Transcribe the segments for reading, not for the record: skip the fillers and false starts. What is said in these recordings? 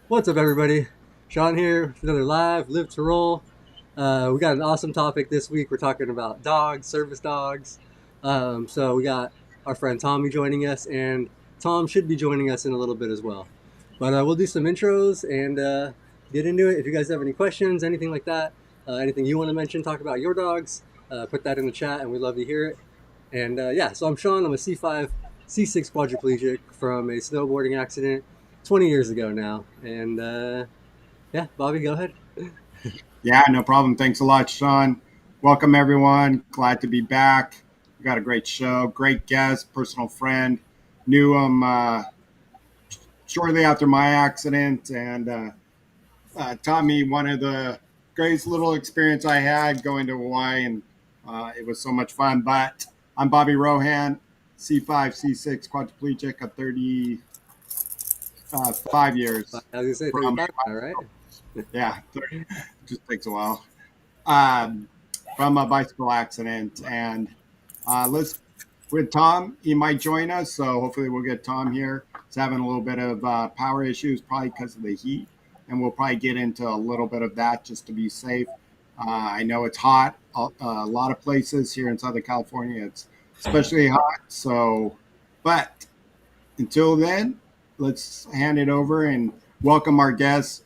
What's up, everybody? Shawn here with another Live to Roll. We got an awesome topic this week. We're talking about dogs, service dogs. So we got our friend Tommy joining us, and Tom should be joining us in a little bit as well. But we'll do some intros and get into it. If you guys have any questions, anything like that, anything you want to mention, talk about your dogs, put that in the chat, and we'd love to hear it. And yeah, so I'm Shawn. I'm a C5, C6 quadriplegic from a snowboarding accident 20 years ago now. And yeah, Bobby, go ahead. Yeah, no problem. Thanks a lot, Shawn. Welcome, everyone. Glad to be back. We got a great show, great guest, personal friend. Knew him shortly after my accident, and taught me one of the greatest little experience I had going to Hawaii, and it was so much fun. But I'm Bobby Rohan, C5, C6 quadriplegic of 35 years I was gonna say from 35 now, right? yeah, 30, just takes a while. um, from a bicycle accident. And let's with Tom. He might join us, so hopefully we'll get Tom here. He's having a little bit of power issues, probably because of the heat, and we'll probably get into a little bit of that just to be safe. I know it's hot. A lot of places here in Southern California, it's especially hot. So, but until then, let's hand it over and welcome our guest,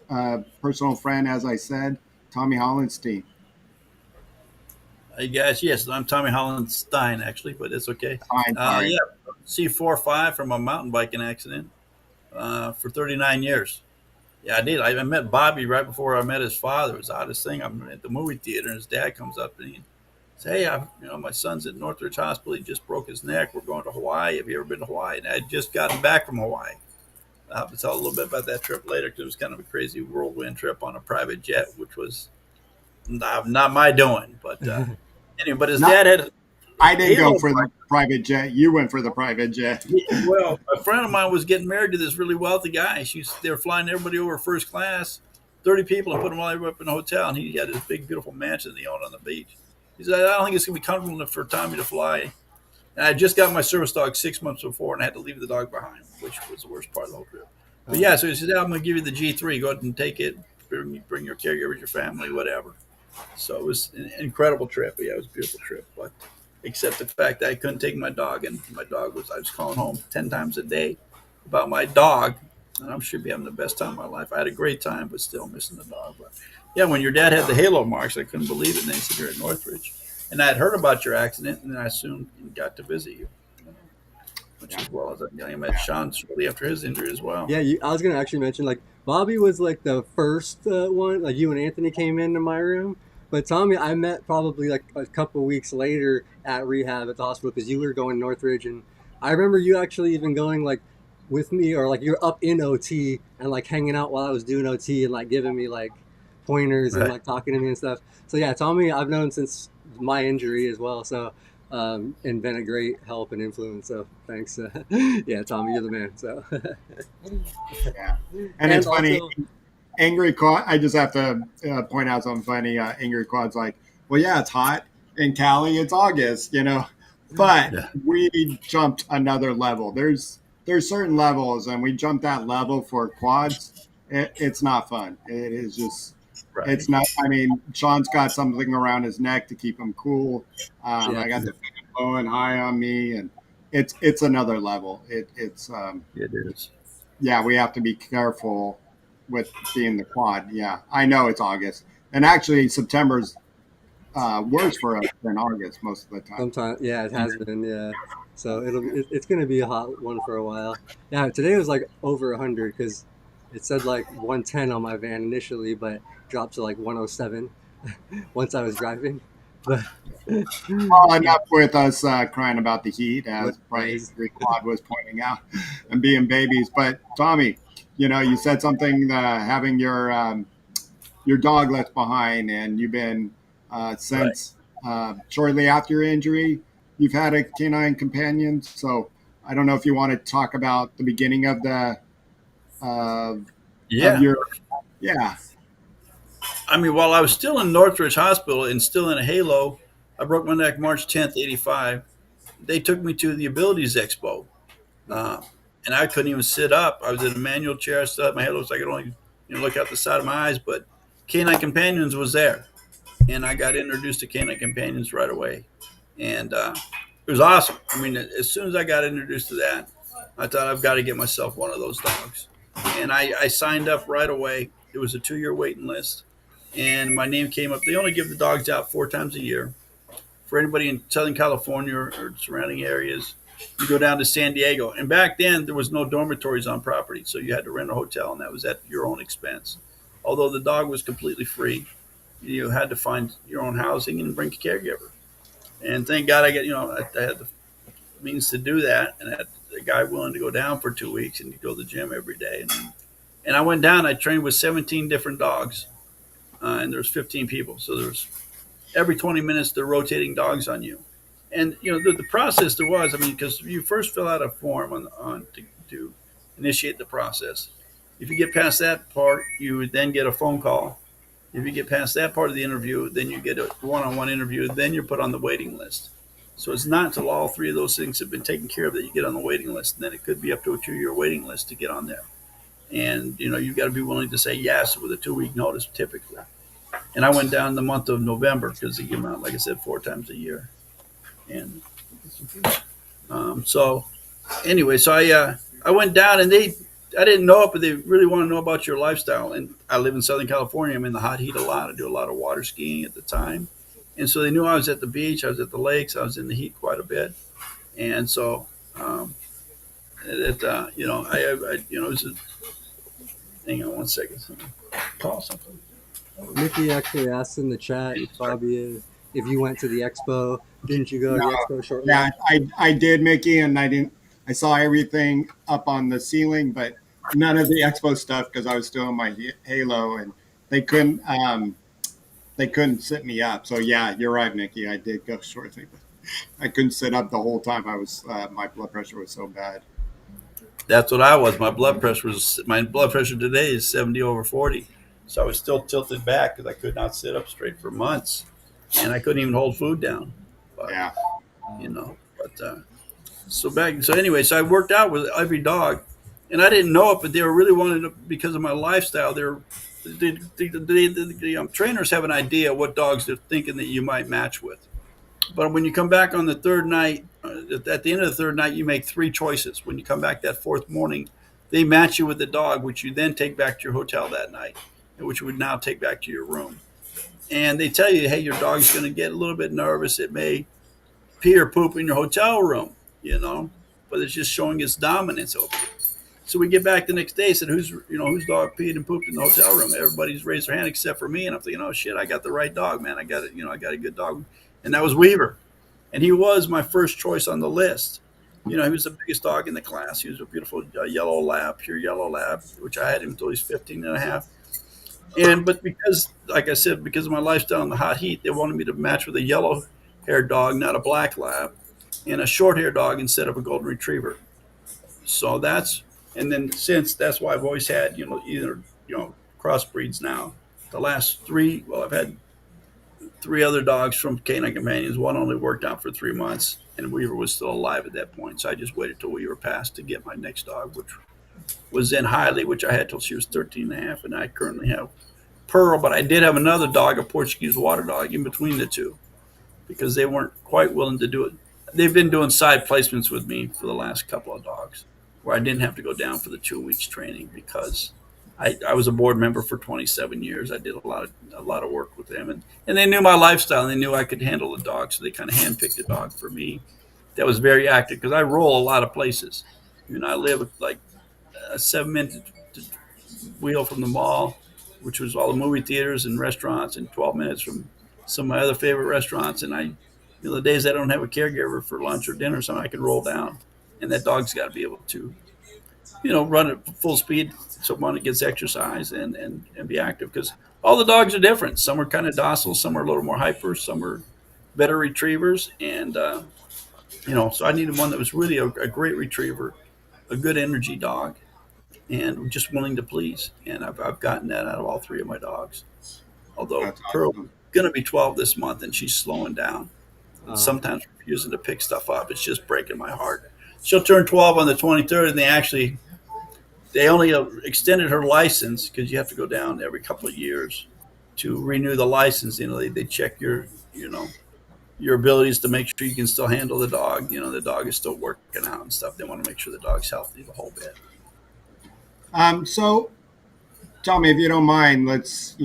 personal friend, as I said, Tommy Hollenstein. Hey guys, yes, I'm Tommy Hollenstein actually, but it's okay. Fine, sorry. Yeah, C45 from a mountain biking accident for 39 years. Yeah, I did. I met Bobby right before I met his father. It was the oddest thing. I'm at the movie theater, and his dad comes up and he says, "Hey, my son's at Northridge Hospital. He just broke his neck. We're going to Hawaii. Have you ever been to Hawaii?" And I had just gotten back from Hawaii. I'll have to tell a little bit about that trip later because it was kind of a crazy whirlwind trip on a private jet, which was not my doing. But anyway, but his Not, dad had I didn't go Halo. for the private jet. You went for the private jet. Well, a friend of mine was getting married to this really wealthy guy. They were flying everybody over first class, 30 people, and put them all up in a hotel. And he had this big, beautiful mansion he owned on the beach. He said, "I don't think it's going to be comfortable enough for Tommy to fly." And I just got my service dog 6 months before, and I had to leave the dog behind, which was the worst part of the whole trip. But yeah, so he said, "Yeah, I'm going to give you the G3. Go ahead and take it. Bring your caregivers, your family, whatever." So it was an incredible trip. Yeah, it was a beautiful trip. But except the fact that I couldn't take my dog, and I was calling home 10 times a day about my dog, and I'm sure be having the best time of my life. I had a great time, but still missing the dog. But yeah, when your dad had the halo marks, I couldn't believe it. And then he said, "You're at Northridge." And I had heard about your accident, and then I soon got to visit you, which Yeah, as well as I met Shawn shortly after his injury as well. Yeah, I was gonna actually mention like Bobby was like the first one. Like you and Anthony came into my room, but Tommy I met probably like a couple weeks later at rehab at the hospital because you were going Northridge, and I remember you actually even going like with me or like you're up in OT and like hanging out while I was doing OT and like giving me like pointers and Right. like talking to me and stuff. So yeah, Tommy I've known since my injury as well. So and been a great help and influence. So thanks. Yeah, Tommy, you're the man. So, yeah. And and it's funny. also, Angry Quad. I just have to point out something funny. Angry Quad's like, well, yeah, it's hot in Cali. It's August, but Yeah. we jumped another level. There's certain levels, and we jumped that level for quads. It's not fun. It is just. Right. It's not. I mean, Sean's got something around his neck to keep him cool. yeah, I got the fan blowing high on me, and it's another level. It's It is. yeah, we have to be careful with being the quad. Yeah, I know it's August, and actually September's worse for us than August most of the time. sometimes, yeah, it has been, yeah. So it's gonna be a hot one for a while. Yeah, today was like over 100 because it said like 110 on my van initially, but dropped to like 107 once I was driving. But Well, enough with us crying about the heat, what as Brian is Quad was pointing out, and being babies. But Tommy, you said something having your dog left behind, and you've been Right. since shortly after your injury, you've had a canine companion. So I don't know if you want to talk about the beginning uh, of Yeah. your yeah. I mean, while I was still in Northridge Hospital and still in a halo, I broke my neck March 10th, 85. They took me to the Abilities Expo, uh, and I couldn't even sit up. I was in a manual chair. I still had my halo, so I could only look out the side of my eyes. But Canine Companions was there, and I got introduced to Canine Companions right away, and it was awesome. I mean, as soon as I got introduced to that, I thought I've got to get myself one of those dogs, and I signed up right away. It was a 2 year waiting list, and my name came up. They only give the dogs out 4 times a year for anybody in Southern California or surrounding areas. You go down to San Diego, and back then there was no dormitories on property, so you had to rent a hotel, and that was at your own expense. Although the dog was completely free, you had to find your own housing and bring a caregiver. And thank God I had the means to do that, and I had a guy willing to go down for 2 weeks and go to the gym every day. And I went down. I trained with 17 different dogs, and there's 15 people, so there's every 20 minutes they're rotating dogs on you. And the process there was, I mean, because you first fill out a form to initiate the process. If you get past that part, you would then get a phone call. If you get past that part of the interview, then you get a one-on-one interview. Then you're put on the waiting list. So it's not until all three of those things have been taken care of that you get on the waiting list. And then it could be up to a 2 year waiting list to get on there. And you've got to be willing to say yes with a 2 week notice typically. And I went down the month of November because they give them out, like I said, 4 times a year. And so anyway, so I went down, and I didn't know it, but they really want to know about your lifestyle. And I live in Southern California. I'm in the hot heat a lot. I do a lot of water skiing at the time. And so they knew I was at the beach. I was at the lakes. I was in the heat quite a bit. And so, it was hang on one second. Call something. Mickey actually asked in the chat, Bobby, if you went to the expo. Didn't you go to the expo shortly? Yeah, I did, Mickey, and I saw everything up on the ceiling, but none of the expo stuff because I was still in my halo, and they couldn't sit me up. So yeah, you're right, Mickey. I did go shortly, but I couldn't sit up the whole time. I was my blood pressure was so bad. That's what I was. My blood pressure today is 70/40. So I was still tilted back because I could not sit up straight for months, and I couldn't even hold food down. But, Yeah. So anyway, so I worked out with every dog, and I didn't know it, but they were really wanting to, because of my lifestyle. The trainers have an idea what dogs they're thinking that you might match with. But when you come back on the third night, at the end of the third night, you make 3 choices. When you come back that fourth morning, they match you with the dog, which you then take back to your hotel that night, and which you would now take back to your room. And they tell you, hey, your dog's going to get a little bit nervous. It may pee or poop in your hotel room, but it's just showing its dominance over you. So we get back the next day, said, whose dog peed and pooped in the hotel room? Everybody's raised their hand except for me. And I'm thinking, oh shit, I got the right dog, man. I got it. I got a good dog. And that was Weaver. And he was my first choice on the list. He was the biggest dog in the class. He was a beautiful yellow lab, pure yellow lab, which I had him until he's 15 and a half. But because, like I said, because of my lifestyle in the hot heat, they wanted me to match with a yellow-haired dog, not a black lab, and a short-haired dog instead of a golden retriever. So and then since that's why I've always had, either crossbreeds now. The last 3, I've had 3 other dogs from Canine Companions. One only worked out for 3 months, and Weaver was still alive at that point. So I just waited till Weaver passed to get my next dog, which was in Hiley, which I had till she was 13 and a half, and I currently have Pearl. But I did have another dog, a Portuguese water dog, in between the two because they weren't quite willing to do it. They've been doing side placements with me for the last couple of dogs where I didn't have to go down for the 2 weeks training because I was a board member for 27 years. I did a lot of work with them, and they knew my lifestyle, and they knew I could handle the dog, so they kind of handpicked a dog for me that was very active because I roll a lot of places. I live like a 7-minute wheel from the mall, which was all the movie theaters and restaurants, and 12 minutes from some of my other favorite restaurants. And the days I don't have a caregiver for lunch or dinner, something I could roll down, and that dog's got to be able to, run at full speed so one it gets exercise and be active because all the dogs are different. Some are kind of docile, some are a little more hyper, some are better retrievers, and so I needed one that was really a great retriever, a good energy dog, and just willing to please. And I've gotten that out of all 3 of my dogs. Although That's Pearl's awesome. going to be 12 this month, and she's slowing down. Oh. Sometimes refusing to pick stuff up. It's just breaking my heart. She'll turn 12 on the 23rd, and they actually They only extended her license because you have to go down every couple of years to renew the license. They check your abilities to make sure you can still handle the dog. The dog is still working out and stuff. They want to make sure the dog's healthy the whole bit. So Tommy, if you don't mind, let's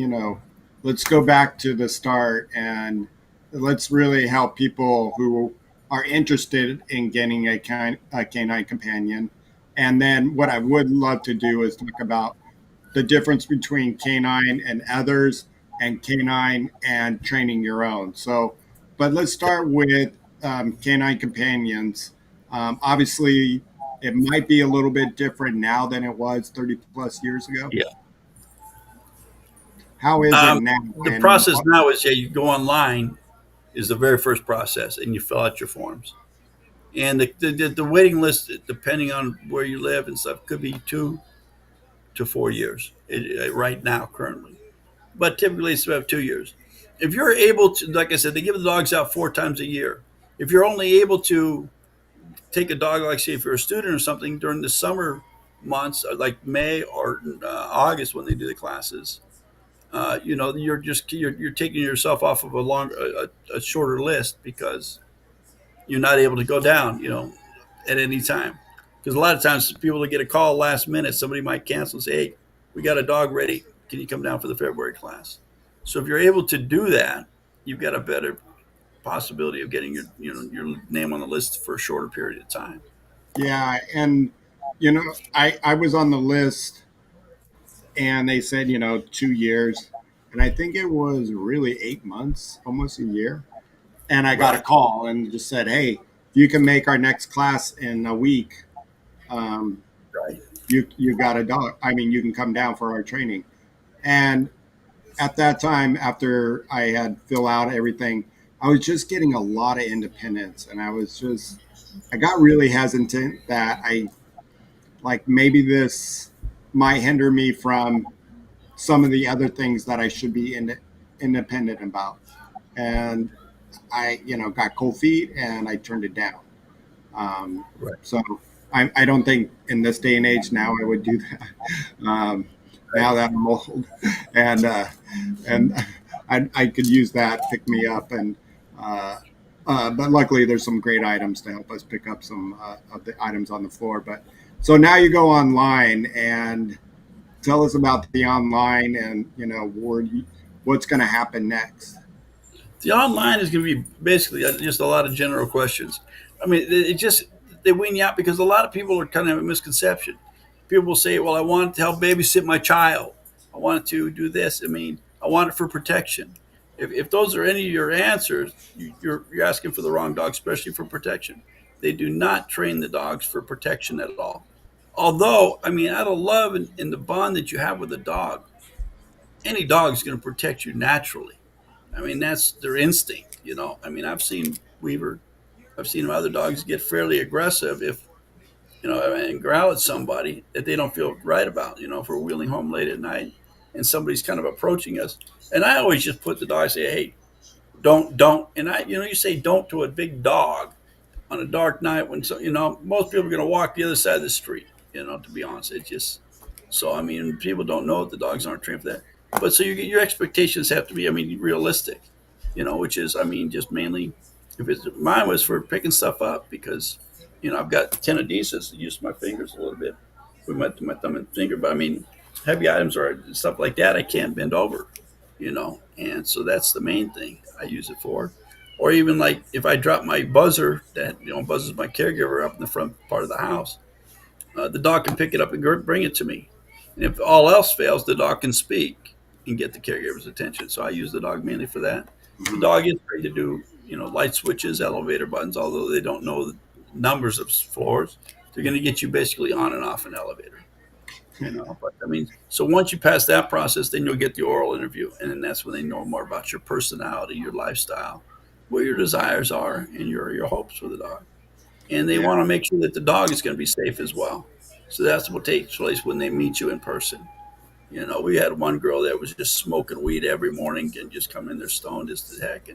go back to the start and let's really help people who are interested in getting a canine companion. And then what I would love to do is talk about the difference between canine and others and canine and training your own. So, but let's start with canine companions. Obviously, it might be a little bit different now than it was 30 plus years ago. Yeah. How is it now? The And process now is you go online is the very first process, and you fill out your forms. And the waiting list, depending on where you live and stuff, could be 2 to 4 years right now currently. But typically it's about 2 years. If you're able to, like I said, they give the dogs out 4 times a year. If you're only able to take a dog, like say if you're a student or something during the summer months, like May or August when they do the classes, you're taking yourself off of a shorter list because you're not able to go down, at any time. Because a lot of times people will get a call last minute, somebody might cancel and say, "Hey, we got a dog ready. Can you come down for the February class?" So if you're able to do that, you've got a better possibility of getting your name on the list for a shorter period of time. yeah, and I was on the list and they said, 2 years. And I think it was really 8 months, almost a year. And I got a Right. call and just said, hey, if you can make our next class in a week, um, Right. you got a dog. I mean, you can come down for our training. And at that time, after I had fill out everything, I was just getting a lot of independence. And I got really hesitant that maybe this might hinder me from some of the other things that I should be independent about. And I, got cold feet and I turned it down. Right. So I don't think in this day and age now I would do that. Now that I'm old and I could use that to pick me up but luckily there's some great items to help us pick up some of the items on the floor. But so now you go online and tell us about the online and what's going to happen next. The online is going to be basically just a lot of general questions. I mean, they wean you out because a lot of people are kind of have a misconception. People will say, "Well, I want to help babysit my child. I want to do this. I mean, I want it for protection." If those are any of your answers, you're asking for the wrong dog, especially for protection. They do not train the dogs for protection at all. Although, I mean, out of love and the bond that you have with a dog, any dog is going to protect you naturally. I mean, that's their instinct. I mean, I've seen other dogs get fairly aggressive if, and growl at somebody that they don't feel right about, if we're wheeling home late at night and somebody's kind of approaching us. And I always just put the dog, say, "Hey, don't." And you say don't to a big dog on a dark night when, most people are going to walk the other side of the street, to be honest. It's just, so, I mean, people don't know that the dogs aren't trained for that. But so your expectations have to be, I mean, realistic, which is, I mean, just mainly, if it's mine was for picking stuff up because, I've got tenodesis to use my fingers a little bit with my thumb and finger. But I mean, heavy items or stuff like that, I can't bend over, and so that's the main thing I use it for. Or even like if I drop my buzzer that, buzzes my caregiver up in the front part of the house, the dog can pick it up and bring it to me. And if all else fails, the dog can speak and get the caregiver's attention. So I use the dog mainly for that. The Mhm. dog is trained to do, light switches, elevator buttons, although they don't know the numbers of floors. They're going to get you basically on and off an elevator. But I mean, so once you pass that process, then you'll get the oral interview. And then that's when they know more about your personality, your lifestyle, what your desires are, and your hopes for the dog. And they Yeah. want to make sure that the dog is going to be safe as well. So that's what takes place when they meet you in person. We had one girl that was just smoking weed every morning and just coming in there stoned as the heck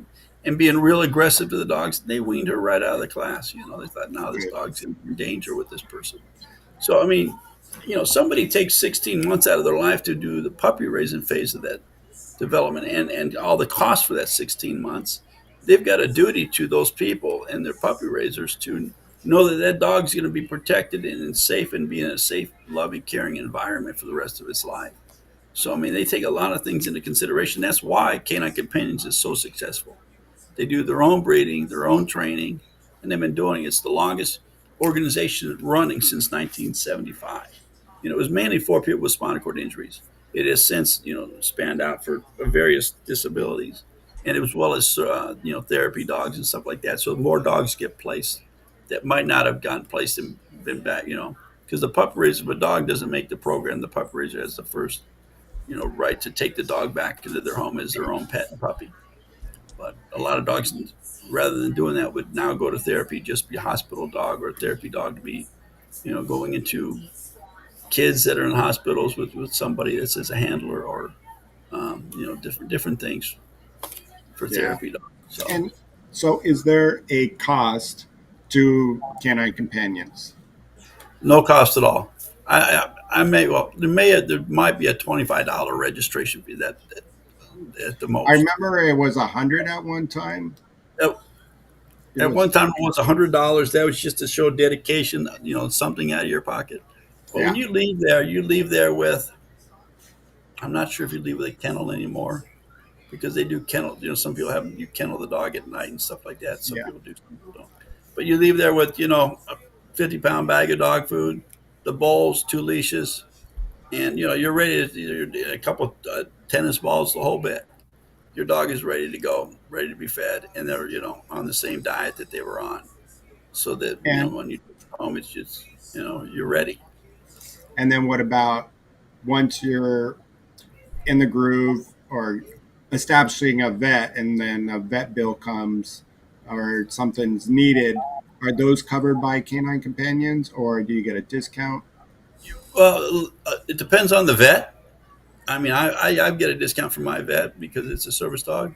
and being real aggressive to the dogs. They weaned her right out of the class. They thought, now this dog's in danger with this person. So, I mean, somebody takes 16 months out of their life to do the puppy raising phase of that development and all the cost for that 16 months, they've got a duty to those people and their puppy raisers to know that that dog's going to be protected and safe and be in a safe, loving, caring environment for the rest of its life. So, I mean, they take a lot of things into consideration. That's why Canine Companions is so successful. They do their own breeding, their own training, and they've been doing it. It's the longest organization running since 1975. It was mainly for people with spinal cord injuries. It has since, spanned out for various disabilities, and as well as therapy dogs and stuff like that. So more dogs get placed that might not have gotten placed and been back. Because the pup raiser, if a dog doesn't make the program, the pup raiser has the first right to take the dog back into their home as their own pet puppy. But a lot of dogs, rather than doing that, would now go to therapy, just be a hospital dog or a therapy dog to be, going into kids that are in hospitals with somebody that's as a handler or, different things for Yeah. therapy dogs. So And so, is there a cost to canine companions? no cost at all. I may well there might be a $25 registration fee that at the I most. remember it was 100 at one time. At, It at was, one time it was $100. That was just to show dedication, something out of your pocket. But when yeah, you leave there with. I'm not sure if you leave with a kennel anymore because they do kennel. Some people have you kennel the dog at night and stuff like that. Some yeah. people do, some people don't. But you leave there with a 50-pound bag of dog food, the bowls, two leashes, and you're ready to a couple tennis balls, the whole bit. Your dog is ready to go, ready to be fed, and they're on the same diet that they were on, so that And when you get home, it's just you're ready. and then what about once you're in the groove or establishing a vet, and then a vet bill comes or something's needed? Are those covered by canine companions, or do you get a discount? Well, it depends on the vet. I mean, I get a discount from my vet because it's a service dog.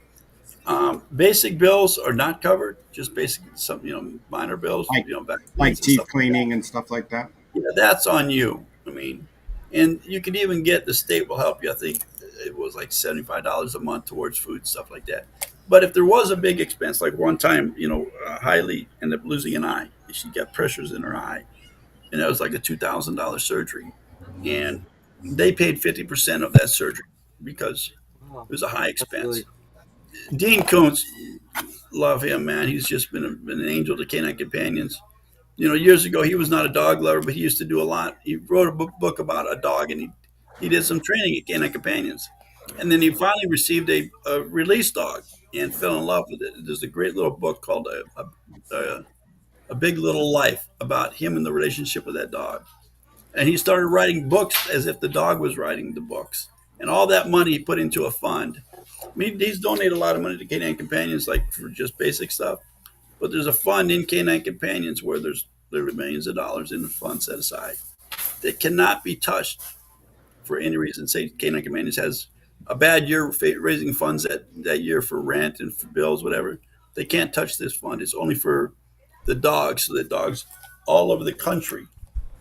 Basic bills are not covered, just basic some minor bills, Like vaccines and teeth stuff like that. cleaning and stuff like that? Yeah, that's on you. I mean, and you can even get the state will help you. I think it was like $75 a month towards food and stuff like that. But if there was a big expense, like one time, Hailey ended up losing an eye. She got pressures in her eye, and that was like a $2,000 surgery, and they paid 50% of that surgery because Wow, it was a high that's really expense. Dean Koontz, love him, man. He's just been an angel to canine companions. Years ago, he was not a dog lover, but he used to do a lot. He wrote a book about a dog, and he did some training at canine companions. And then he finally received a release dog and fell in love with it. There's a great little book called a Big Little Life about him and the relationship with that dog. And he started writing books as if the dog was writing the books. And all that money he put into a fund. I mean, he's donated a lot of money to canine companions, like for just basic stuff. But there's a fund in Canine Companions where there are millions of dollars in the fund set aside that cannot be touched for any reason. Say Canine Companions has a bad year raising funds that year for rent and for bills, whatever. They can't touch this fund. It's only for the dogs, so that dogs all over the country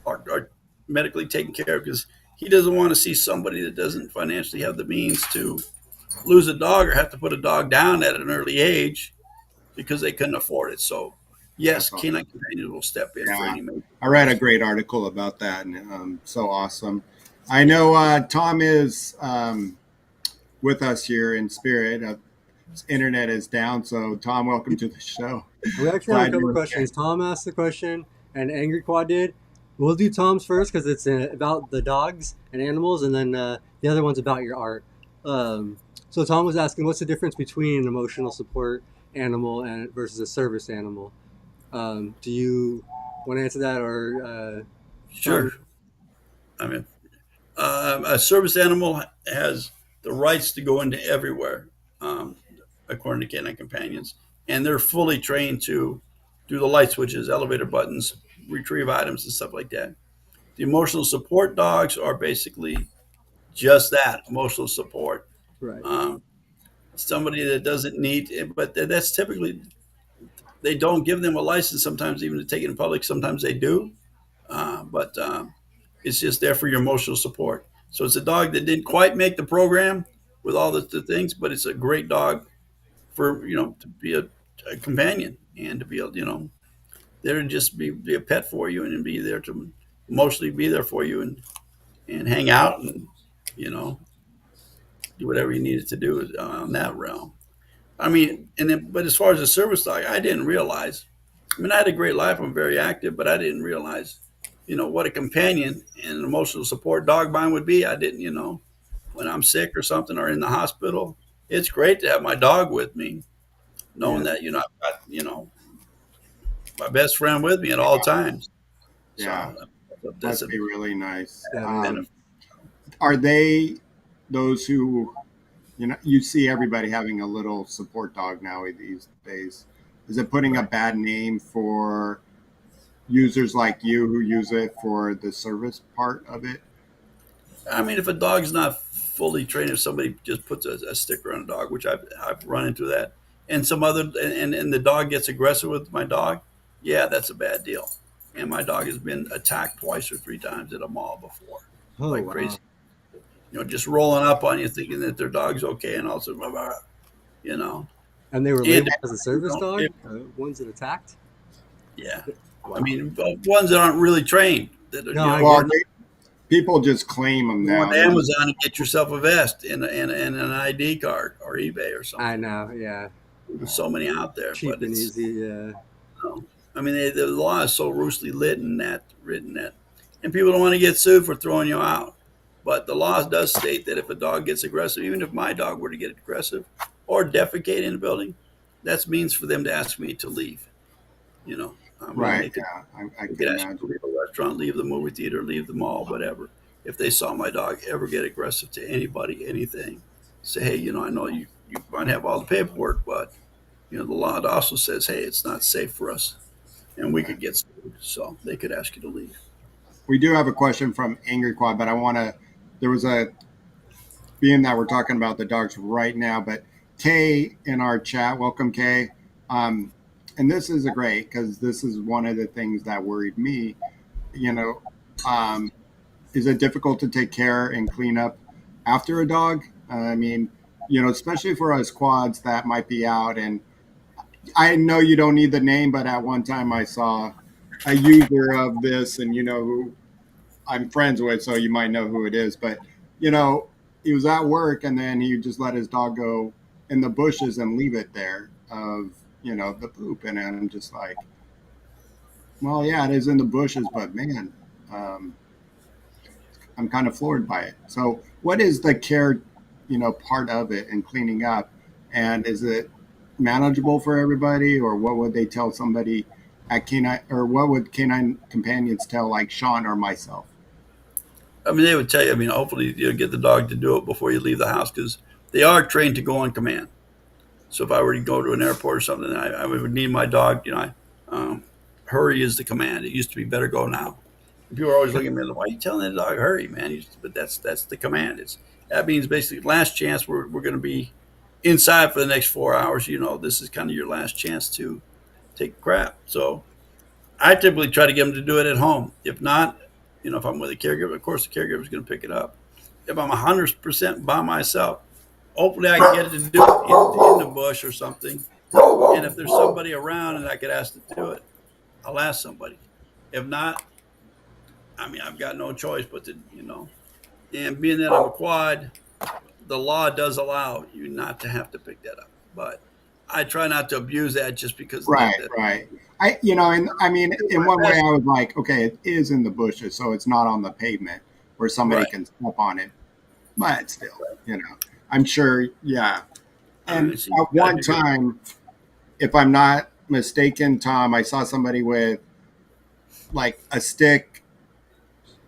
are medically taken care of because he doesn't want to see somebody that doesn't financially have the means to lose a dog or have to put a dog down at an early age because they couldn't afford it. So, yes, That's awesome. canine companions will step in for Yeah, any major I read a cost. great article about that, and so awesome. I know Tom is with us here in spirit. His internet is down, so Tom, welcome to the show. We actually have a Glad couple you're questions. okay. Tom asked the question, and Angry Quad did. We'll do Tom's first because it's about the dogs and animals, and then the other one's about your art. So Tom was asking, what's the difference between an emotional support animal and versus a service animal? Do you want to answer that, or Sure. Sean? I mean, a service animal has the rights to go into everywhere, um, according to canine companions, and they're fully trained to do the light switches, elevator buttons, retrieve items, and stuff like that. The emotional support dogs are basically just that emotional support. Right. Um, Somebody that doesn't need it, but that's typically they don't give them a license sometimes even to take it in public. Sometimes they do, but It's just there for your emotional support. So it's a dog that didn't quite make the program with all the things, but it's a great dog for to be a companion and to be there to just be a pet for you and be there to emotionally be there for you and hang out and you know do whatever you needed to do on that realm. I mean, and then but as far as a service dog, I didn't realize. I mean, I had a great life. I'm very active, but I didn't realize, what a companion and an emotional support dog mine would be. I didn't, when I'm sick or something or in the hospital, it's great to have my dog with me, knowing Yeah. that, I've got, my best friend with me at all times. Yeah, So that's must a be really nice. That is. benefit. Are they those who, you see everybody having a little support dog now these days? Is it putting a Right. bad name for users like you who use it for the service part of it? I mean, if a dog's not fully trained, if somebody just puts a sticker on a dog, which I've run into that, and some other, and the dog gets aggressive with my dog, yeah, that's a bad deal. And my dog has been attacked twice or three times at a mall before, Oh like wow. crazy. Just rolling up on you, thinking that their dog's okay, and also, you know, And they were and labeled as a service dog. Ones that attacked. yeah, I Wow. mean, ones that aren't really trained, that No, I Well, get. are people just claim them go on now. They just, Amazon and get yourself a vest and an ID card or eBay or I something. know. Yeah. There's so many out there, Cheap but and easy. Yeah. I mean, the law is so loosely written that, and people don't want to get sued for throwing you out. But the law does state that if a dog gets aggressive, even if my dog were to get aggressive or defecate in a building, that's means for them to ask me to leave. I mean, right. they could Yeah, I they can could ask me to imagine. leave a restaurant, leave the movie theater, leave the mall, whatever. If they saw my dog ever get aggressive to anybody, anything, say, hey, I know you might have all the paperwork, but the law also says, hey, it's not safe for us, and we Okay. could get sued. So they could ask you to leave. We do have a question from Angry Quad, but I want to. There was a being that we're talking about the dogs right now, but Kay in our chat, welcome Kay. Um, and this is a great because this is one of the things that worried me. You know, um, is it difficult to take care and clean up after a dog? I mean, especially for us quads that might be out. And I know you don't need the name, but at one time I saw a user of this, and who I'm friends with, so you might know who it is. But he was at work, and then he just let his dog go in the bushes and leave it there of the poop, and I'm just like, well, yeah, it is in the bushes, but man, um, I'm kind of floored by it. So, what is the care, part of it and cleaning up, and is it manageable for everybody, or what would they tell somebody at canine, or what would canine companions tell like Shawn or myself? I mean, they would tell you. I mean, hopefully you'll get the dog to do it before you leave the house because they are trained to go on command. So if I were to go to an airport or something, I would need my dog. Hurry is the command. It used to be better go now. And people are always looking at me like, why are you telling the dog hurry, man? But that's the command. That means basically last chance. We're going to be inside for the next 4 hours. This is kind of your last chance to take a crap. So I typically try to get them to do it at home. If not, if I'm with a caregiver, of course the caregiver is going to pick it up. If I'm 100% by myself, hopefully I can get it to do it in the bush or something. And if there's somebody around and I could ask to do it, I'll ask somebody. If not, I mean, I've got no choice but to. And being that I'm a quad, the law does allow you not to have to pick that up. But I try not to abuse that just because of Right, that. right. And I mean, in one way, I was like, okay, it is in the bushes, so it's not on the pavement where somebody Right. can step on it. But still, I'm sure, yeah. I And mean, so you at got to one do good. time, if I'm not mistaken, Tom, I saw somebody with like a stick,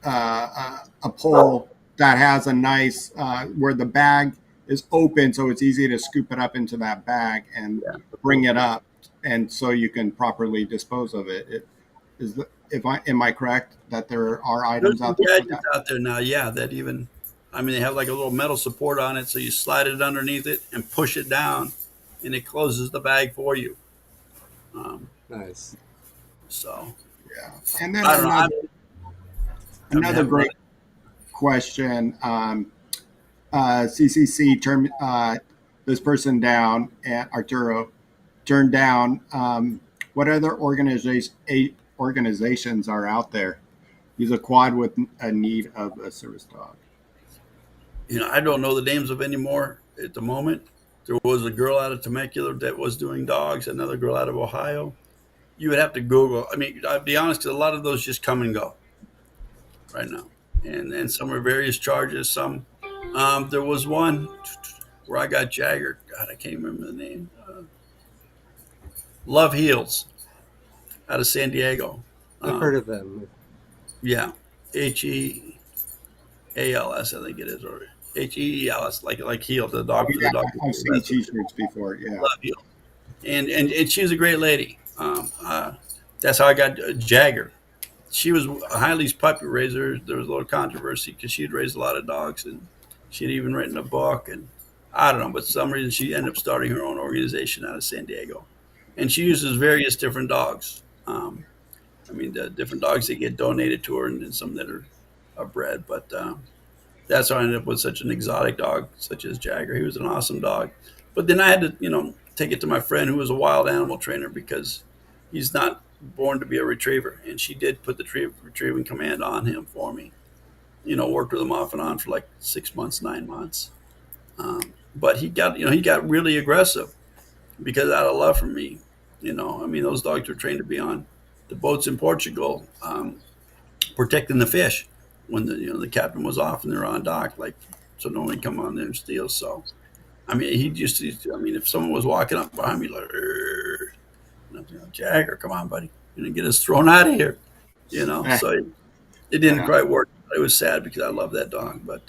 a pole that has a nice where the bag is open, so it's easy to scoop it up into that bag and Yeah. bring it up, and so you can properly dispose of it. If I am I correct that there are There's items some out there like gadgets that? out there now, yeah, that even, I mean, they have like a little metal support on it, so you slide it underneath it and push it down, and it closes the bag for you. Um, Nice. so Yeah. And then I don't know. another I mean, Another great question. CCC turned this person down, and Arturo turned down. What other organizations are out there? He's a quad with a need of a service dog. I don't know the names of any more at the moment. There was a girl out of Temecula that was doing dogs, another girl out of Ohio. You would have to Google. I mean, I'll be honest, 'cause a lot of those just come and go right now, and some are various charges. Some there was one where I got Jagger. God, I can't remember the name. Love Heals out of San Diego. I've heard Um, of them. yeah, HEALS, I think it is, or HEELS, like heal the Oh dog for the yeah, dog. I've seen T-shirts before. Yeah, Love Heal, and she's a great lady. That's how I got Jagger. She was a Heidi's puppy raiser. There was a little controversy because she had raised a lot of dogs, and she had even written a book. And I don't know, but for some reason she ended up starting her own organization out of San Diego, and she uses various different dogs. I mean, the different dogs that get donated to her, and then some that are bred. But that's how I ended up with such an exotic dog, such as Jagger. He was an awesome dog. But then I had to, take it to my friend who was a wild animal trainer because he's not born to be a retriever. And she did put the retrieving command on him for me. Worked with him off and on for like 6 months, 9 months. But he got really aggressive because out of love for me. I mean, those dogs were trained to be on the boats in Portugal, protecting the fish when the captain was off and they're on dock, like so no one come on there and steal. So I mean, I mean, if someone was walking up behind me like, Jagger, come on, buddy, get us thrown out of here, So it didn't yeah, quite work. It was sad because I love that dog, but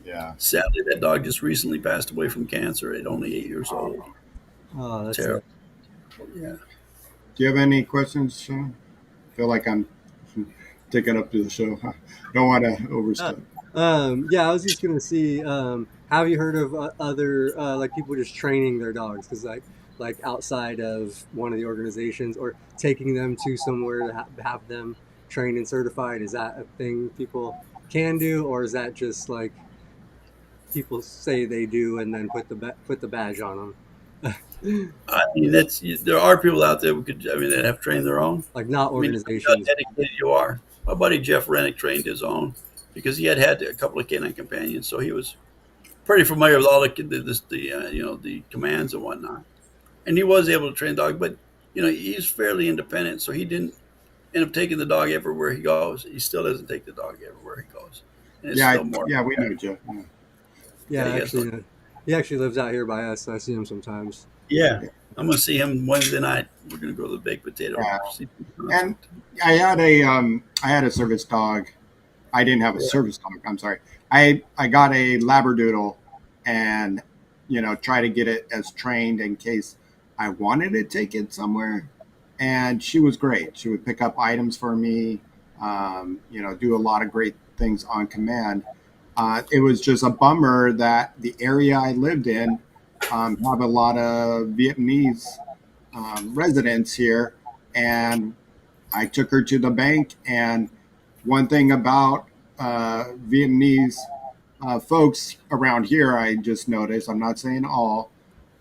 yeah. sadly, that dog just recently passed away from cancer at only 8 years old. Oh, that's Terrible. it. Yeah. Do you have any questions, Shawn? I feel like I'm taking up to the show. Don't want to Uh, overstep. yeah, I was just gonna see. Have you heard of other like people just training their dogs? Because like outside of one of the organizations or taking them to somewhere to have them trained and certified. Is that a thing people can do, or is that just like people say they do and then put the badge on them? I mean, there are people out there that have trained their own. Like not I mean, how organizations. dedicated you are. My buddy Jeff Rennick trained his own because he had a couple of canine companions, so he was pretty familiar with all the commands and whatnot. And he was able to train the dog, but he's fairly independent, so he didn't end up taking the dog everywhere he goes. He still doesn't take the dog everywhere he goes, and it's Yeah, still more. yeah, we know, Jeff. Yeah. Yeah, Yeah, actually, he actually lives out here by us. So I see him sometimes. yeah. I'm gonna see him Wednesday night. We're gonna go to the baked potato. Yeah. And I had a service dog. I didn't have a service dog. I'm sorry. I got a Labradoodle, and try to get it as trained in case I wanted to take it somewhere. And she was great. She would pick up items for me. Do a lot of great things on command. It was just a bummer that the area I lived in have a lot of Vietnamese residents here, and I took her to the bank. And one thing about Vietnamese folks around here, I just noticed. I'm not saying all,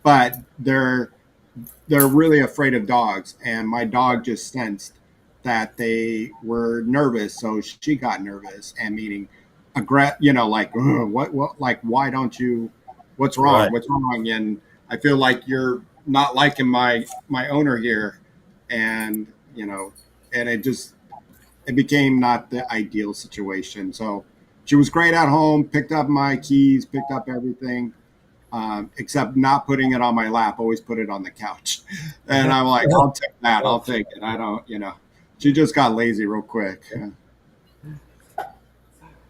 but they're really afraid of dogs, and my dog just sensed that they were nervous, so she got nervous, and meaning like, what, like, why don't you, what's wrong, Right. what's wrong? And I feel like you're not liking my owner here, and and it became not the ideal situation. So she was great at home, picked up my keys, picked up everything, except not putting it on my lap, always put it on the couch. And I'm like, I'll take that. I'll take it. I don't, she just got lazy real quick.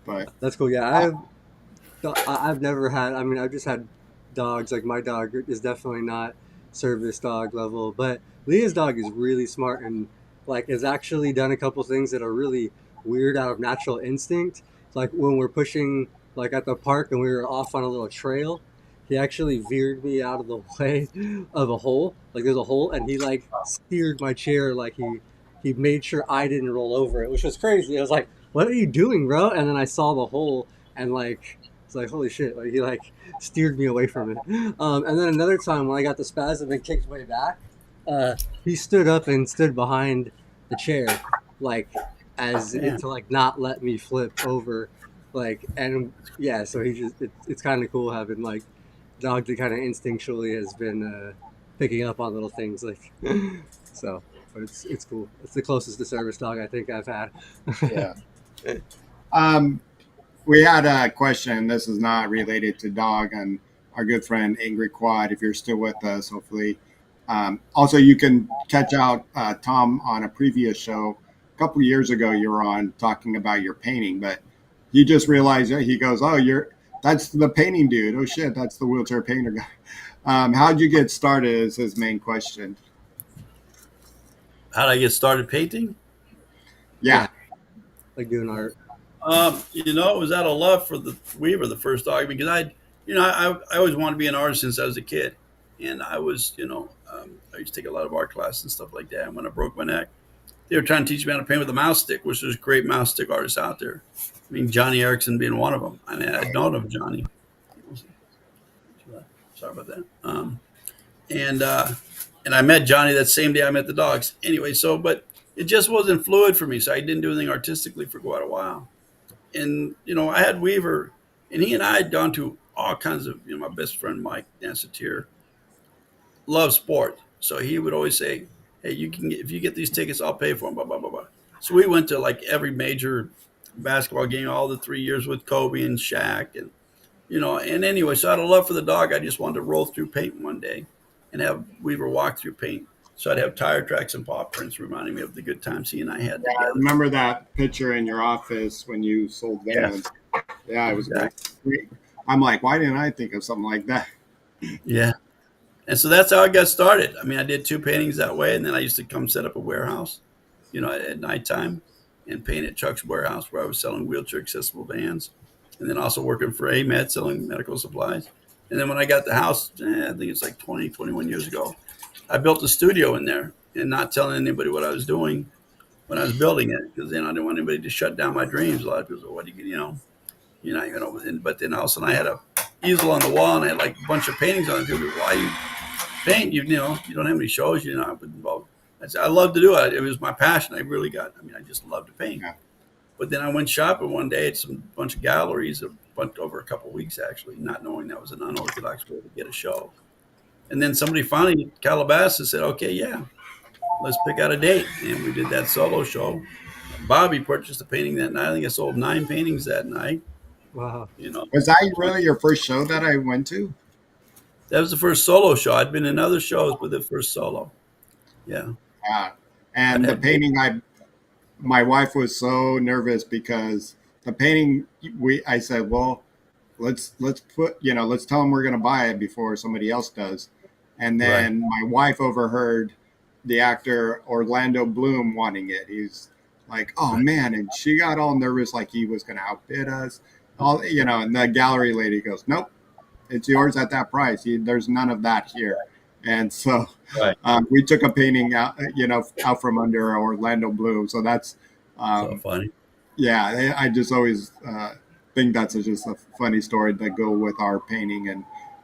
But That's cool. Yeah, I've never had. I mean, I've just had dogs. Like my dog is definitely not service dog level, but Leah's dog is really smart and like has actually done a couple things that are really weird out of natural instinct. Like when we're pushing like at the park and we were off on a little trail, he actually veered me out of the way of a hole. Like there's a hole, and he like steered my chair. Like he made sure I didn't roll over it, which was crazy. I was like, what are you doing, bro? And then I saw the hole, and like it's like holy shit, like he like steered me away from it. And then another time when I got the spasm and kicked way back, uh, he stood up and stood behind the chair, like as Yeah. it to like not let me flip over, like and yeah. So he just it's kind of cool having like dog that kind of instinctually has been picking up on little things like so. But it's cool. It's the closest to service dog I think I've had. Yeah. Um, we had a question. This is not related to dog, and our good friend Angry Quad. If you're still with us, hopefully. Also, you can catch out Tom on a previous show a couple of years ago. You were on talking about your painting, but you just realized that he goes, "Oh, that's the painting dude. Oh shit, that's the wheelchair painter guy." How'd you get started? Is his main question. How did I get started painting? Yeah. Yeah, like doing art. It was out of love for the Weaver, the first dog, because I always wanted to be an artist since I was a kid, and I used to take a lot of art classes and stuff like that. And when I broke my neck, they were trying to teach me how to paint with a mouse stick, which there's great mouse stick artists out there. I mean, Johnny Erickson being one of them. I mean, I'd known of Johnny. Sorry about that. And I met Johnny that same day I met the dogs. Anyway, but it just wasn't fluid for me, so I didn't do anything artistically for quite a while. And I had Weaver, and he and I had gone to all kinds of. My best friend Mike Danceteer loves sport, so he would always say, "Hey, if you get these tickets, I'll pay for them." Blah blah blah blah. So we went to like every major basketball game, all the 3 years with Kobe and Shaq, and anyway, so out of love for the dog, I just wanted to roll through paint one day and have Weaver walk through paint. So I'd have tire tracks and paw prints reminding me of the good times he and I had I together. remember that picture in your office when you sold vans. Yeah, it was great. I'm like, why didn't I think of something like that? Yeah. And so that's how I got started. I mean, I did 2 paintings that way, and then I used to come set up a warehouse, at nighttime and paint at Chuck's warehouse where I was selling wheelchair accessible vans, and then also working for AMED selling medical supplies. And then when I got the house, I think it's like 20, 21 years ago, I built a studio in there and not telling anybody what I was doing when I was building it, because then I didn't want anybody to shut down my dreams. A lot of people say, "What do But then all of a sudden I had a easel on the wall and I had like a bunch of paintings on it. People go, "Why you paint? You don't have any shows. I've been involved." I said, I love to do it. It was my passion. I just love to paint. Yeah. But then I went shopping one day at some bunch of galleries, over a couple of weeks actually, not knowing that was an unorthodox way to get a show. And then somebody finally, Calabasas, said, "Okay, yeah, let's pick out a date." And we did that solo show. Bobby purchased a painting that night. I think I sold 9 paintings that night. Wow. Was that really your first show that I went to? That was the first solo show. I'd been in other shows, but the first solo. Yeah. Yeah. I'd And the had painting, my wife was so nervous because the painting, I said, well, let's tell them we're going to buy it before somebody else does. And then my wife overheard the actor Orlando Bloom wanting it. He's like, "Oh man," and she got all nervous, like he was going to outbid us. And the gallery lady goes, "Nope, it's yours at that price. There's none of that here." And so Right. we took a painting out from under Orlando Bloom. So that's, So funny. yeah, I just always think that's just a funny story that go with our painting. And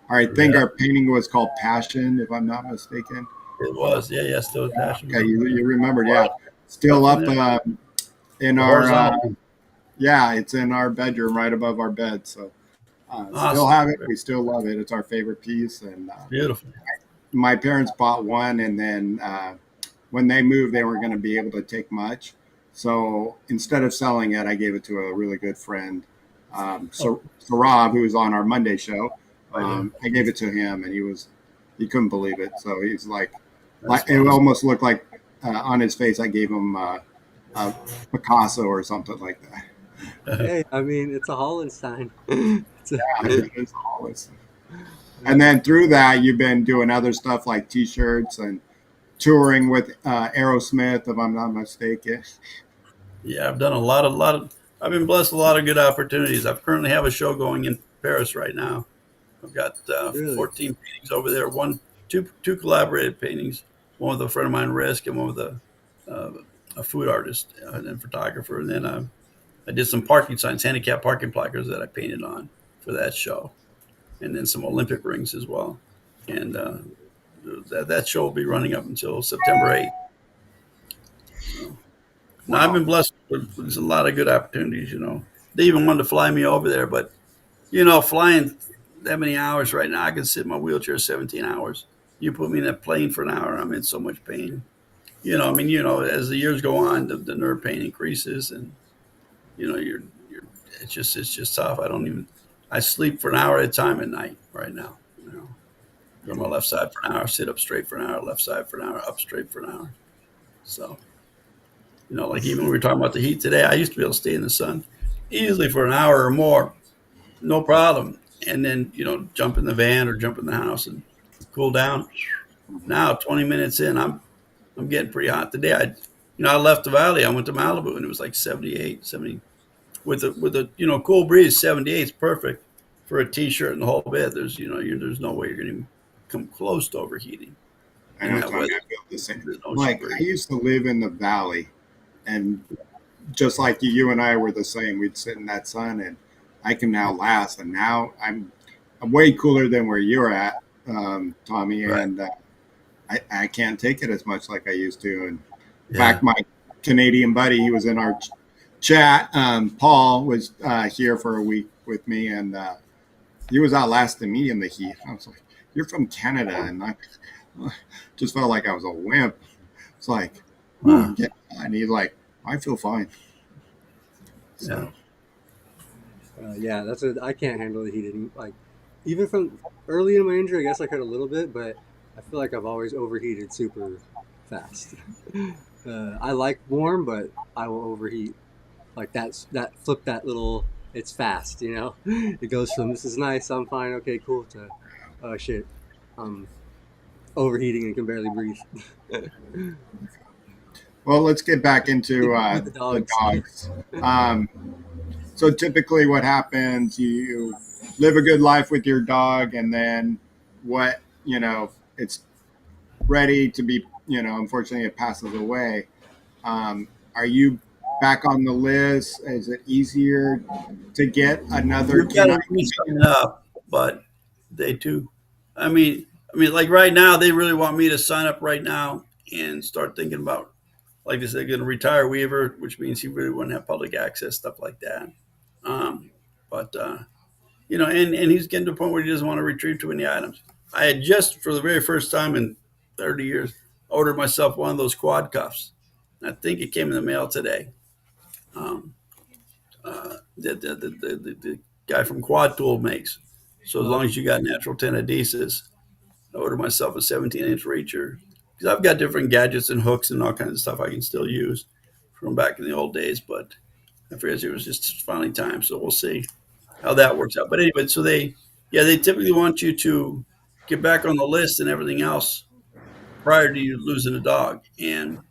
I think our painting was called Passion, if I'm not mistaken. It was. Yeah, still passion. Okay, you remembered, yeah. Still up in our, Horizontal. yeah, it's in our bedroom right above our bed. So still Awesome. have it. We still love it. It's our favorite piece. And Beautiful. my parents bought one, and then when they moved, they weren't going to be able to take much. So instead of selling it, I gave it to a really good friend, so Rob, who was on our Monday show. I gave it to him, and he couldn't believe it. So he's like it almost looked like on his face I gave him a Picasso or something like that. Hey, I mean, it's a Hollenstein. It's always. And then through that, you've been doing other stuff like T-shirts and touring with Aerosmith, if I'm not mistaken. Yeah, I've done a lot of. I've been blessed with a lot of good opportunities. I currently have a show going in Paris right now. I've got Really? 14 paintings over there. Two collaborated paintings. One with a friend of mine, Risk, and one with a food artist and photographer. And then I did some parking signs, handicap parking placards that I painted on for that show, and then some Olympic rings as well. And that show will be running up until September 8th. So now I've Wow. been blessed with a lot of good opportunities. They even wanted to fly me over there, but flying that many hours right now, I can sit in my wheelchair 17 hours. You put me in that plane for an hour, I'm in so much pain. I mean, as the years go on, the nerve pain increases, and you're it's just tough. I sleep for an hour at a time at night right now. Go on my left side for an hour, sit up straight for an hour, left side for an hour, up straight for an hour. So, like even when we were talking about the heat today, I used to be able to stay in the sun easily for an hour or more, no problem. And then, jump in the van or jump in the house and cool down. Now, 20 minutes in, I'm getting pretty hot. Today, I left the valley. I went to Malibu and it was like 78, 70 with a cool breeze. 78 is perfect for a t-shirt and the whole bit. There's no way you're going to come close to overheating I in know, that Tommy. weather. I feel the same. There's an ocean Like I breeze. used to live in the valley, and just like you and I were the same. We'd sit in that sun, and I can now last. And now I'm way cooler than where you're at, Tommy, Right. and I can't take it as much like I used to. And in Yeah. fact, my Canadian buddy, he was in our chat. Paul was here for a week with me, and he was outlasting me in the heat. I was like, "You're from Canada," and I just felt like I was a wimp. It's like, Wow. yeah, and he's like, "I feel fine." Yeah. So Yeah, that's what I can't handle the heat. Like even from early in my injury, I guess I could a little bit, but I feel like I've always overheated super fast. I like warm, but I will overheat. Like that flip that little. It's fast, you know. It goes from this is nice, I'm fine, okay, cool, to oh shit, I'm overheating and can barely breathe. well, let's get back into With the the dogs. dogs. Um, so typically, what happens? You live a good life with your dog, and then what? It's ready to be. Unfortunately, it passes away. Are you back on the list? Is it easier to get another You've got canine? to resign up, but they too. Like right now, they really want me to sign up right now and start thinking about, like I said, they're going to retire Weaver, which means he really wouldn't have public access, stuff like that. Um, but and he's getting to a point where he doesn't want to retrieve too many items. I had just, for the very first time in 30 years, ordered myself one of those quad cuffs. I think it came in the mail today. Um, the guy from Quad Tool makes. So as long Oh, as you got natural 10 adhesives, I ordered myself a 17-inch reacher because I've got different gadgets and hooks and all kinds of stuff I can still use from back in the old days. But I figured it was just finally time, so we'll see how that works out. But anyway, so they typically want you to get back on the list and everything else prior to you losing a dog, and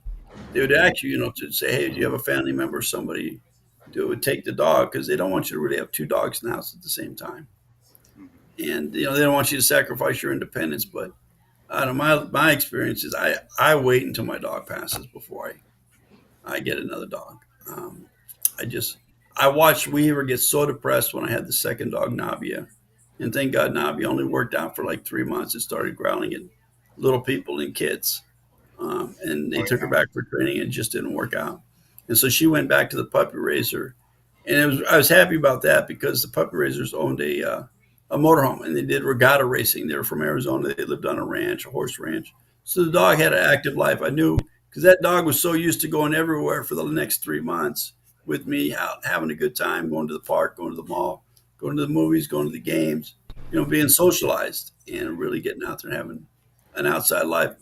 they would ask you, to say, hey, do you have a family member, or somebody who would take the dog, because they don't want you to really have two dogs in the house at the same time, and they don't want you to sacrifice your independence. But out of my experience is I wait until my dog passes before I get another dog. Um, I just I watched Weaver get so depressed when I had the second dog, Nabia, and thank God Nabia only worked out for like 3 months. It started growling at little people and kids, and they Oh took her yeah. back for training and it just didn't work out. And so she went back to the puppy raiser, and I was happy about that because the puppy raisers owned a motorhome and they did regatta racing. They were from Arizona. They lived on a ranch, a horse ranch. So the dog had an active life. I knew because that dog was so used to going everywhere for the next 3 months with me, out having a good time, going to the park, going to the mall, going to the movies, going to the games, being socialized and really getting out there and having an outside life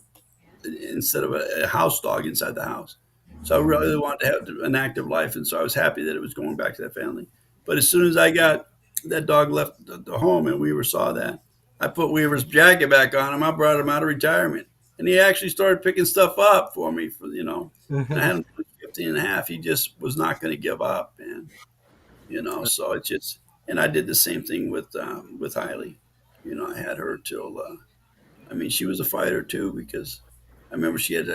instead of a house dog inside the house. So I really wanted to have an active life, and so I was happy that it was going back to that family. But as soon as I got that dog left the home, and Weaver saw that, I put Weaver's jacket back on him. I brought him out of retirement, and he actually started picking stuff up for me. And I had him 15 and a half. He just was not going to give up, and so it's just. And I did the same thing with Hailey. I had her till she was a fighter too because I remember she had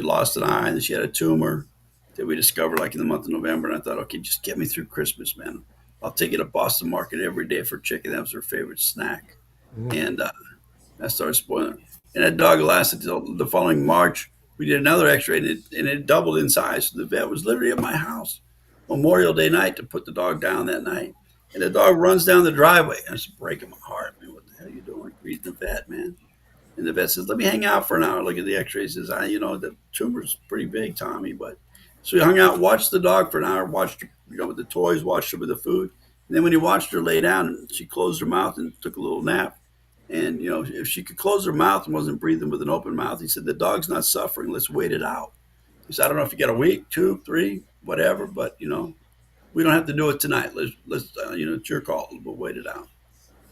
lost an eye and she had a tumor. that we discovered like in the month of November. And I thought, okay, just get me through Christmas, man. I'll take you to Boston Market every day for chicken. That was her favorite snack. And I started spoiling it. And that dog lasted till the following March. We did another X-ray, and it doubled in size. So the vet was literally at my house Memorial Day night to put the dog down that night. And the dog runs down the driveway. And it's breaking my heart, man. What the hell are you doing? Reading the vet, man. And the vet says, let me hang out for an hour, look at the X-rays. He says, the tumor's pretty big, Tommy. But so he hung out, watched the dog for an hour, watched her, with the toys, watched her with the food. And then when he watched her lay down, she closed her mouth and took a little nap. And, if she could close her mouth and wasn't breathing with an open mouth, he said, the dog's not suffering. Let's wait it out. He said, I don't know if you got a week, 2, 3, whatever, but, we don't have to do it tonight. Let's it's your call. We'll wait it out.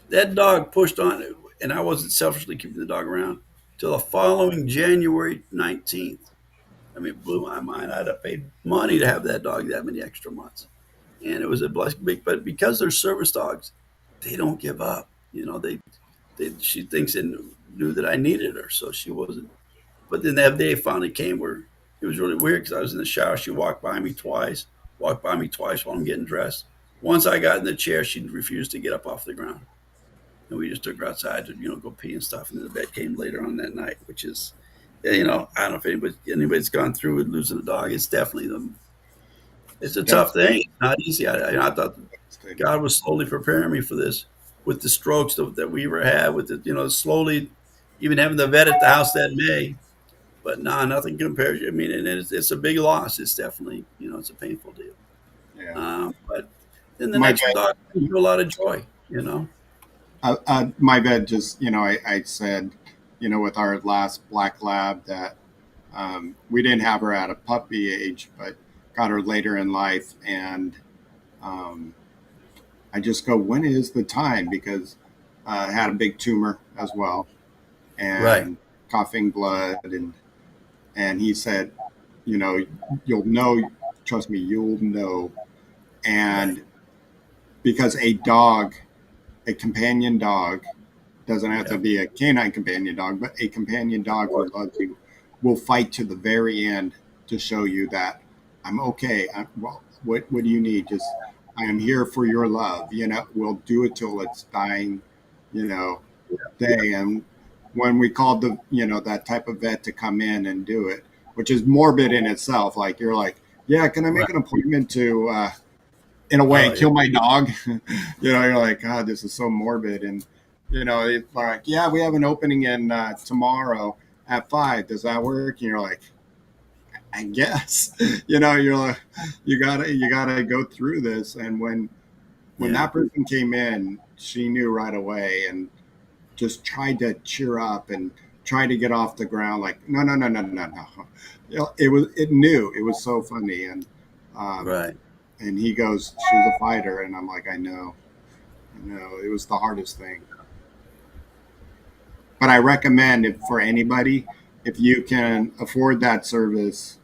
That dog pushed on, and I wasn't selfishly keeping the dog around till the following January 19th. I mean, it blew my mind. I'd have paid money to have that dog that many extra months. And it was a blessing. But because they're service dogs, they don't give up. She thinks and knew that I needed her, so she wasn't. But then that day finally came where it was really weird because I was in the shower. She walked by me twice while I'm getting dressed. Once I got in the chair, she refused to get up off the ground. And we just took her outside to, go pee and stuff. And the vet came later on that night, which is, I don't know if anybody's gone through with losing a dog. It's definitely it's a tough thing. It's not easy. I thought God was slowly preparing me for this with the strokes that we ever had with it, slowly even having the vet at the house that May. But nothing compares. I mean, and it's a big loss. It's definitely, it's a painful deal. Yeah. But then the next dog brings you a lot of joy, My vet just, I said, with our last black lab that we didn't have her at a puppy age, but got her later in life. And I just go, when is the time? Because I had a big tumor as well and coughing blood. And he said, you'll know, trust me, you'll know. And because a companion dog, doesn't have to be a canine companion dog, but a companion dog who loves you will fight to the very end to show you that I'm okay. What do you need? Just, I am here for your love. We'll do it till it's dying, day. And when we called that type of vet to come in and do it, which is morbid in itself. Like, you're like, yeah, can I make an appointment to, in a way, kill my dog? You're like, God, this is so morbid. And, it's like, yeah, we have an opening in tomorrow at 5. Does that work? And you're like, I guess, you're like, you gotta go through this. And when that person came in, she knew right away and just tried to cheer up and try to get off the ground. Like, no. It knew. It was so funny. And, and he goes, she's a fighter. And I'm like, I know. It was the hardest thing. But I recommend it for anybody, if you can afford that service,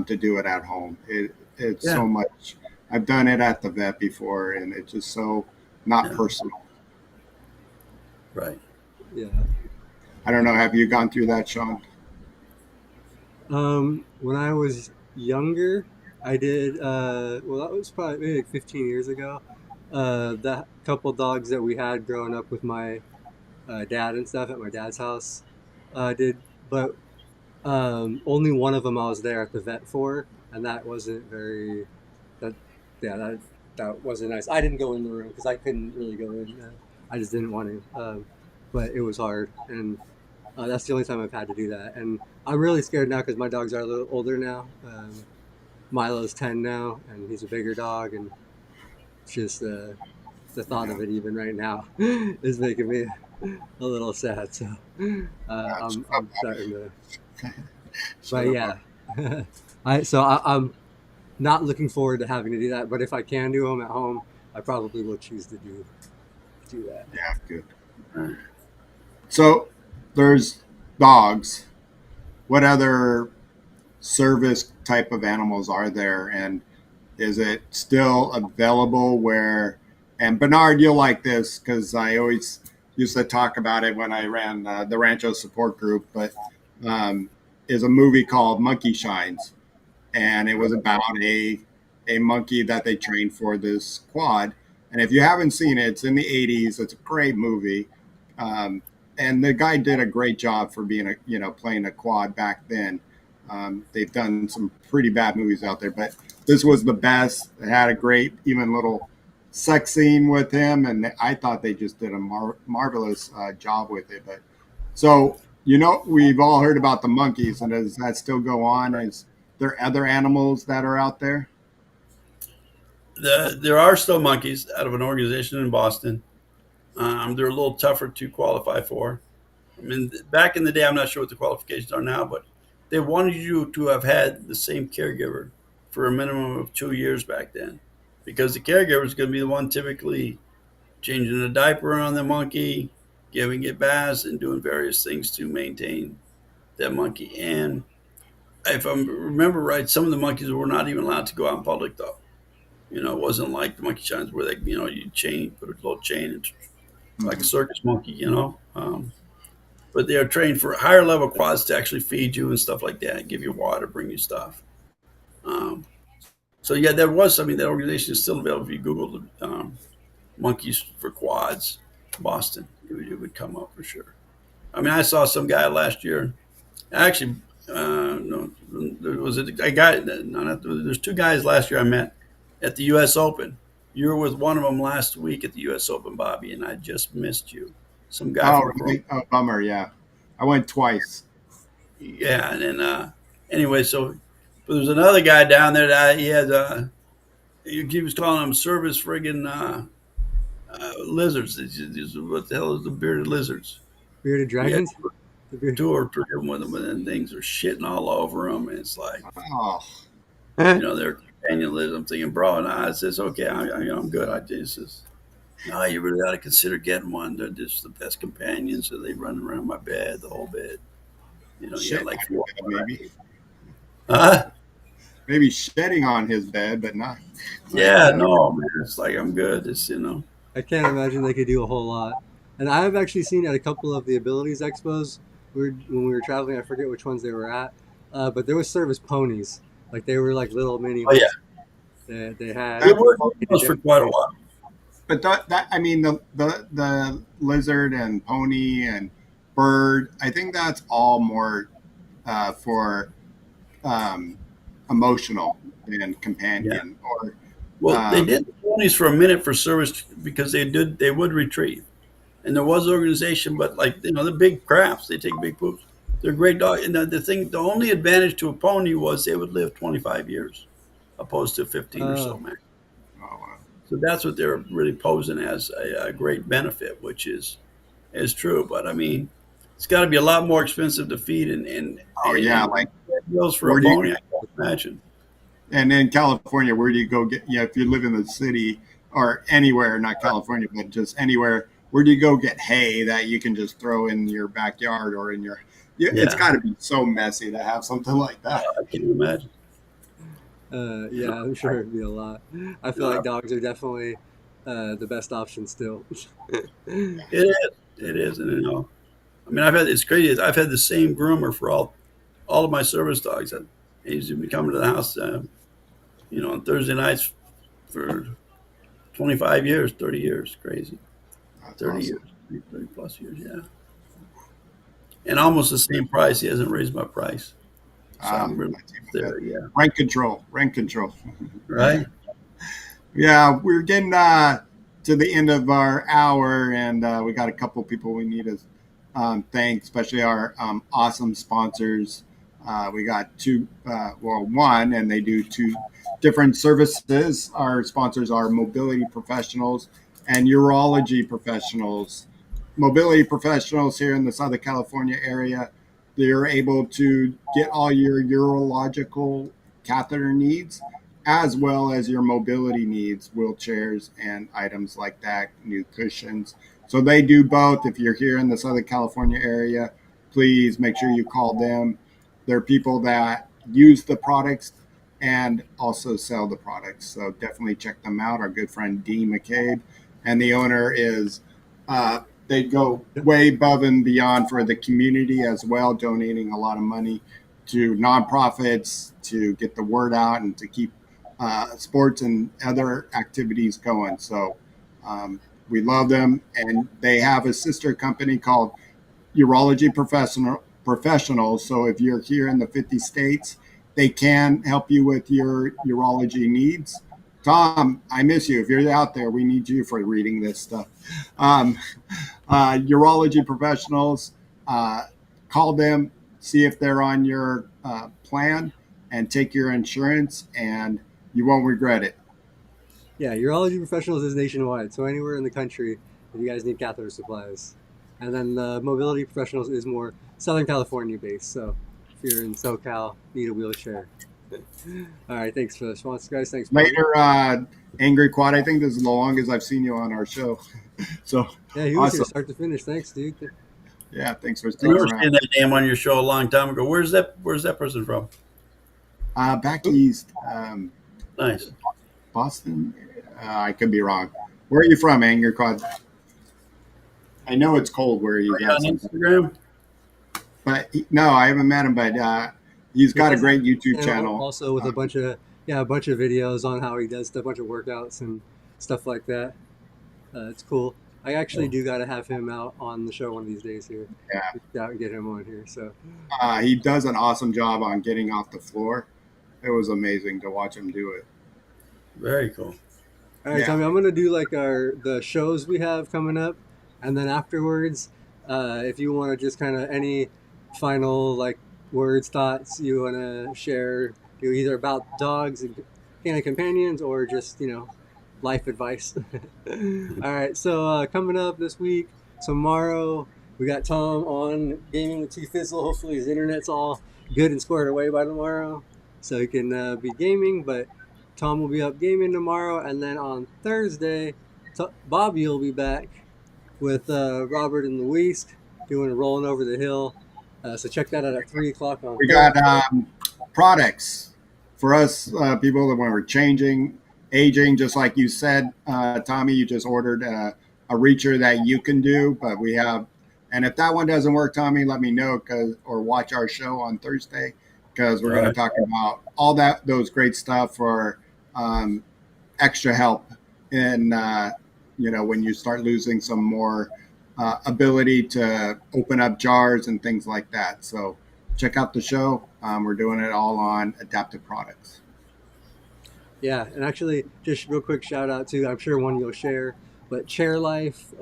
to do it at home. It's so much. I've done it at the vet before, and it's just so not personal. Right. Yeah. I don't know. Have you gone through that, Shawn? When I was younger, I did. That was probably maybe like 15 years ago. That couple dogs that we had growing up with my dad and stuff at my dad's house, did. But only one of them I was there at the vet for, and that wasn't very. That wasn't nice. I didn't go in the room because I couldn't really go in. I just didn't want to. But it was hard, and that's the only time I've had to do that. And I'm really scared now because my dogs are a little older now. Milo's 10 now, and he's a bigger dog, and just the thought of it even right now is making me a little sad. So I'm starting to. But yeah, I'm not looking forward to having to do that. But if I can do them at home, I probably will choose to do that. Yeah, good. So there's dogs. What other service type of animals are there, and is it still available where? And Bernard, you'll like this because I always used to talk about it when I ran the Rancho support group, but is a movie called Monkey Shines. and it was about a monkey that they trained for this quad. And if you haven't seen it, it's in the 80s. It's a great movie. Um, and the guy did a great job for being playing a quad back then. They've done some pretty bad movies out there, but this was the best. It had a great, even little sex scene with him, and I thought they just did a marvelous job with it. But so we've all heard about the monkeys, and does that still go on? Is there other animals that are out there? There are still monkeys out of an organization in Boston. They're a little tougher to qualify for. I mean, back in the day, I'm not sure what the qualifications are now, but they wanted you to have had the same caregiver for a minimum of 2 years back then, because the caregiver is going to be the one typically changing the diaper on the monkey, giving it baths, and doing various things to maintain that monkey. And if I remember right, some of the monkeys were not even allowed to go out in public, though. It wasn't like the monkey shines where you put a little chain, and like a circus monkey, but they are trained for higher level quads to actually feed you and stuff like that, give you water, bring you stuff. Um, so yeah, that organization is still available. If you Google monkeys for quads, Boston, it would come up for sure. I mean, I saw some guy last year. Actually, no, there was a guy. No, there's two guys last year I met at the U.S. Open. You were with one of them last week at the U.S. Open, Bobby, and I just missed you. Some guy Oh, from really? Oh, bummer. Yeah, I went twice. yeah, and then anyway, but there's another guy down there that he had. He was calling them service friggin' lizards. What the hell is the bearded lizards? Bearded He had dragons. The beard. two or three of them with them, and then things are shitting all over them. And it's like, Oh, they're companion lizards. I'm thinking, bro, nah, it's just okay. I'm good. No, you really ought to consider getting one. They're just the best companions. So they run around my bed, the whole bed. You shit, got like four. maybe. Huh? Maybe shedding on his bed, but not. Yeah, no, man. It's like I'm good. It's. I can't imagine they could do a whole lot. And I've actually seen at a couple of the abilities expos when we were traveling. I forget which ones they were at, but there was service ponies. Like they were like little mini. Oh yeah, They had. they were those for quite a while. But I mean, the lizard and pony and bird, I think that's all more for emotional and companion. Or Well, they did the ponies for a minute for service because they would retrieve, and there was organization, but like the big crafts, they take big poops. They're great dog, and the only advantage to a pony was they would live 25 years, opposed to 15 or so, man. oh, So that's what they're really posing as a great benefit, which is true. But I mean, it's got to be a lot more expensive to feed and yeah, and like meals for where a do you, pony. I can't imagine. and in California, where do you go get? Yeah, if you live in the city or anywhere, not California, but just anywhere, where do you go get hay that you can just throw in your backyard or in your? It's Yeah, got to be so messy to have something like that. I can't imagine. Yeah, I'm sure it'd be a lot. I feel like dogs are definitely the best option still. It is. It is, and I mean, it's crazy. I've had the same groomer for all of my service dogs. He's been coming to the house, on Thursday nights for 25 years, 30 years. Crazy. That's 30 awesome. years, 30 plus years, yeah. And almost the same price. He hasn't raised my price. So I'm really That's even there, good. yeah. Rent control, rent control. Right? Yeah, we're getting to the end of our hour, and we got a couple people we need to thank, especially our awesome sponsors. We got one, and they do two different services. Our sponsors are mobility professionals and urology professionals. Mobility professionals here in the Southern California area, they're able to get all your urological catheter needs as well as your mobility needs, wheelchairs and items like that, new cushions. So they do both. If you're here in the Southern California area, please make sure you call them. They're people that use the products and also sell the products. So definitely check them out. Our good friend Dean McCabe, and the owner is they go way above and beyond for the community as well, donating a lot of money to nonprofits to get the word out and to keep sports and other activities going. So we love them, and they have a sister company called Urology Professionals. So if you're here in the 50 states, they can help you with your urology needs. Tom, I miss you. If you're out there, we need you for reading this stuff. Um, Urology Professionals, call them, see if they're on your plan, and take your insurance, and you won't regret it. Yeah, Urology Professionals is nationwide, so anywhere in the country if you guys need catheter supplies. And then the Mobility Professionals is more Southern California based, so if you're in SoCal, need a wheelchair. All right, thanks for the response, guys. Thanks, Bobby. Later, Angry Quad, I think this is the longest I've seen you on our show. So Yeah, he was here awesome. start to finish. Thanks, dude. Yeah, thanks for I sticking remember seeing around. that name on your show a long time ago. Where's that person from? Back east, Nice. Boston. I could be wrong. Where are you from, Angry Quad? I know it's cold where you Are you guys on are, Instagram? but no, I haven't met him. But he's got a Yes. great YouTube And channel. also with a bunch of videos on how he does a bunch of workouts and stuff like that. It's cool. I actually do got to have him out on the show one of these days here. Yeah. Get out and get him on here. So He does an awesome job on getting off the floor. It was amazing to watch him do it. Very cool. all right, Yeah. Tommy, I'm gonna do like the shows we have coming up, and then afterwards, if you want to just kind of any final like words, thoughts you want to share, either about dogs and canine companions or just life advice. All right, so coming up this week, tomorrow we got Tom on Gaming with T Fizzle. Hopefully his internet's all good and squared away by tomorrow, so he can be gaming. But Tom will be up gaming tomorrow, and then on Thursday, Bobby will be back with Robert and Luis doing a rolling over the hill. So check that out at 3 o'clock on We Thursday. got products for us people that when we're changing, aging, just like you said, Tommy, you just ordered a reacher that you can do, but we have, and if that one doesn't work, Tommy, let me know or watch our show on Thursday because we're going to talk about all those great stuff for extra help in when you start losing some more ability to open up jars and things like that. So check out the show. We're doing it all on adaptive products. Yeah, and actually, just real quick shout out to, I'm sure one you'll share, but Chair Life,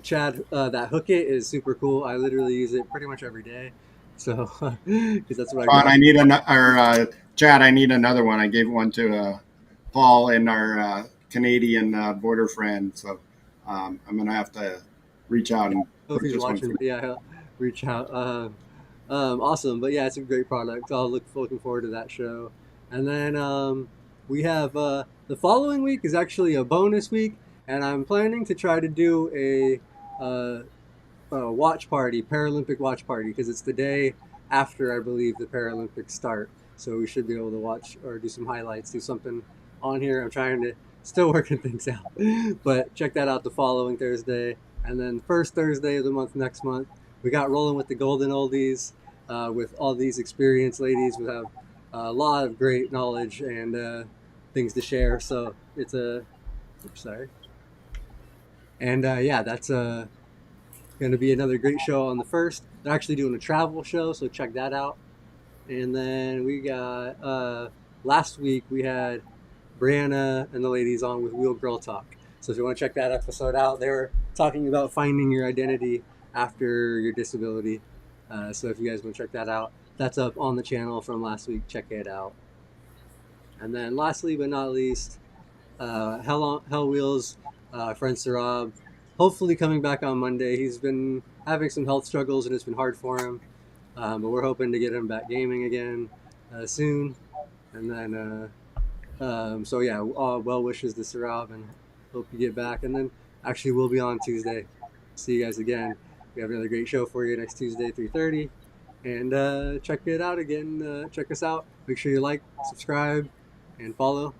Chad, that hook it is super cool. I literally use it pretty much every day. So, because that's what I Sean, got. I need Chad, I need another one. I gave one to Paul and our Canadian border friend. So I'm going to have to reach out and If he's purchase one. watching, yeah, he'll reach out. Awesome, but yeah, it's a great product. I'll looking forward to that show. And then we have the following week is actually a bonus week, and I'm planning to try to do a watch party, Paralympic watch party, because it's the day after, I believe, the Paralympics start. So we should be able to watch or do some highlights, do something on here. I'm trying to still working things out, but check that out the following Thursday. And then first Thursday of the month next month, we got rolling with the Golden Oldies with all these experienced ladies who have a lot of great knowledge and things to share. So it's sorry. And yeah, that's going to be another great show on the first. They're actually doing a travel show, so check that out. And then we got last week we had Brianna and the ladies on with Wheel Girl Talk. So if you want to check that episode out, they were talking about finding your identity after your disability. So if you guys want to check that out, that's up on the channel from last week. Check it out. And then lastly but not least, Hell Wheels, friend Sarab, hopefully coming back on Monday. He's been having some health struggles and it's been hard for him. But we're hoping to get him back gaming again soon. And then, so yeah, well wishes to Sarab and hope you get back. And then actually we'll be on Tuesday. See you guys again. We have another great show for you next Tuesday, 3:30. And check it out again. Check us out. Make sure you like, subscribe, and follow.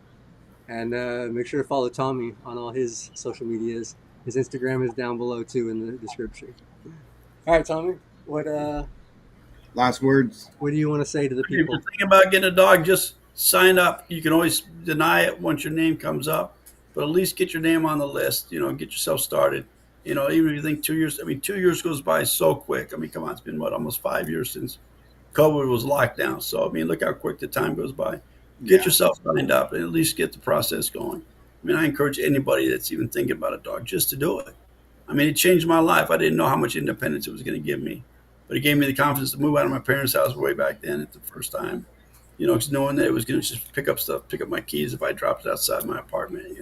And make sure to follow Tommy on all his social medias. His Instagram is down below too in the description. All right, Tommy. What Last words. What do you want to say to the If you're people? thinking about getting a dog, just sign up. You can always deny it once your name comes up, but at least get your name on the list. Get yourself started. Even if you think 2 years, 2 years goes by so quick. Come on, it's been what, almost 5 years since COVID was locked down. So, look how quick the time goes by. Get Yeah. yourself signed up and at least get the process going. I encourage anybody that's even thinking about a dog just to do it. It changed my life. I didn't know how much independence it was going to give me, but it gave me the confidence to move out of my parents' house way back then at the first time. Just knowing that it was going to just pick up stuff, pick up my keys if I dropped it outside my apartment,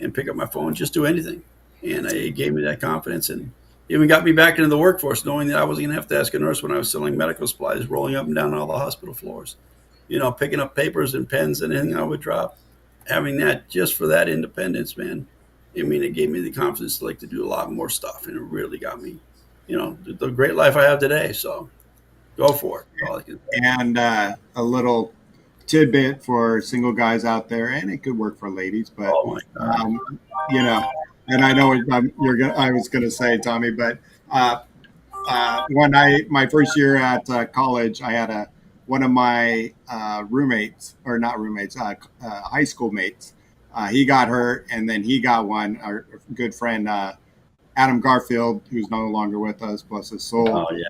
and pick up my phone, just do anything. And it gave me that confidence and even got me back into the workforce, knowing that I wasn't going to have to ask a nurse when I was selling medical supplies, rolling up and down all the hospital floors, picking up papers and pens and anything I would drop. Having that just for that independence, man. It gave me the confidence to do a lot more stuff, and it really got me, the great life I have today. So go for it. All I can say. And a little tidbit for single guys out there, and it could work for ladies, but Oh my God. you know, and I know I was going to say, Tommy, but when my first year at college, I had one of my roommates, or not roommates, high school mates. He got hurt, and then he got one. Our good friend Adam Garfield, who's no longer with us, bless his soul. Oh yeah.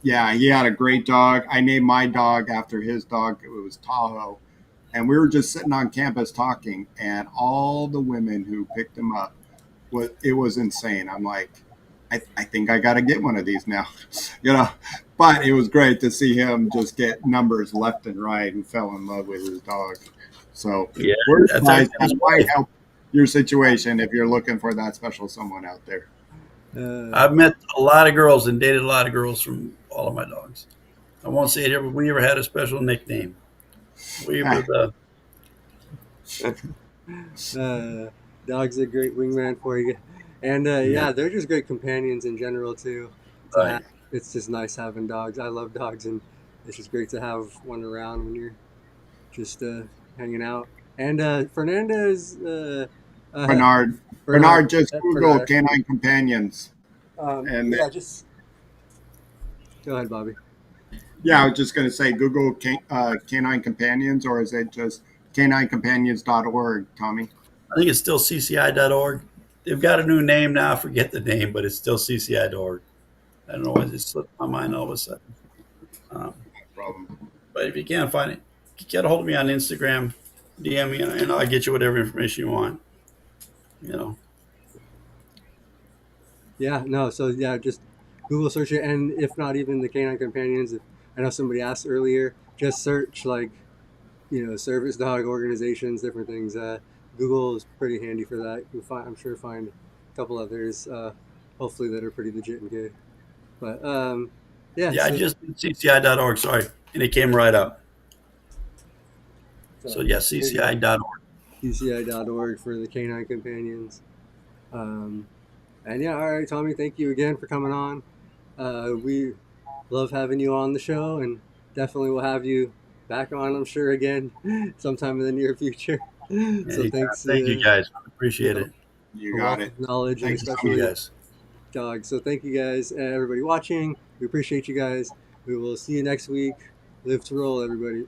Yeah, he had a great dog. I named my dog after his dog. It was Tahoe. And we were just sitting on campus talking, and all the women who picked him up, it was insane. I'm like, I think I got to get one of these now, But it was great to see him just get numbers left and right and fell in love with his dog. So Yeah, that might help your situation if you're looking for that special someone out there. I've met a lot of girls and dated a lot of girls from all of my dogs. I won't say it here, but we never had a special nickname. We were Dogs are a great wingman for you, and yeah, they're just great companions in general too. right. It's just nice having dogs. I love dogs, and it's just great to have one around when you're just hanging out. And Fernandez, Bernard, just Google Bernard. canine companions. And yeah, just go ahead, Bobby. Yeah, I was just going to say Google canine companions, or is it just caninecompanions.org, Tommy? I think it's still cci.org. They've got a new name now. I forget the name, but it's still cci.org. I don't know why it just slipped my mind all of a sudden. No problem. But if you can't find it, get a hold of me on Instagram, DM me, and I'll get you whatever information you want. Yeah, no, so yeah, just Google search it, and if not even the canine companions, I know somebody asked earlier, just search service dog organizations, different things. Google is pretty handy for that. You'll I'm sure find a couple others, hopefully that are pretty legit and good. But yeah, I just did cci.org, sorry, and it came right up. So yeah, cci.org. cci.org for the canine companions. And yeah, all right, Tommy, thank you again for coming on. We love having you on the show, and definitely will have you back on, I'm sure, again sometime in the near future. So thanks. Thank you guys. Appreciate it. You got it. Knowledge, and especially dogs. So thank you guys, everybody watching. We appreciate you guys. We will see you next week. Live to roll, everybody.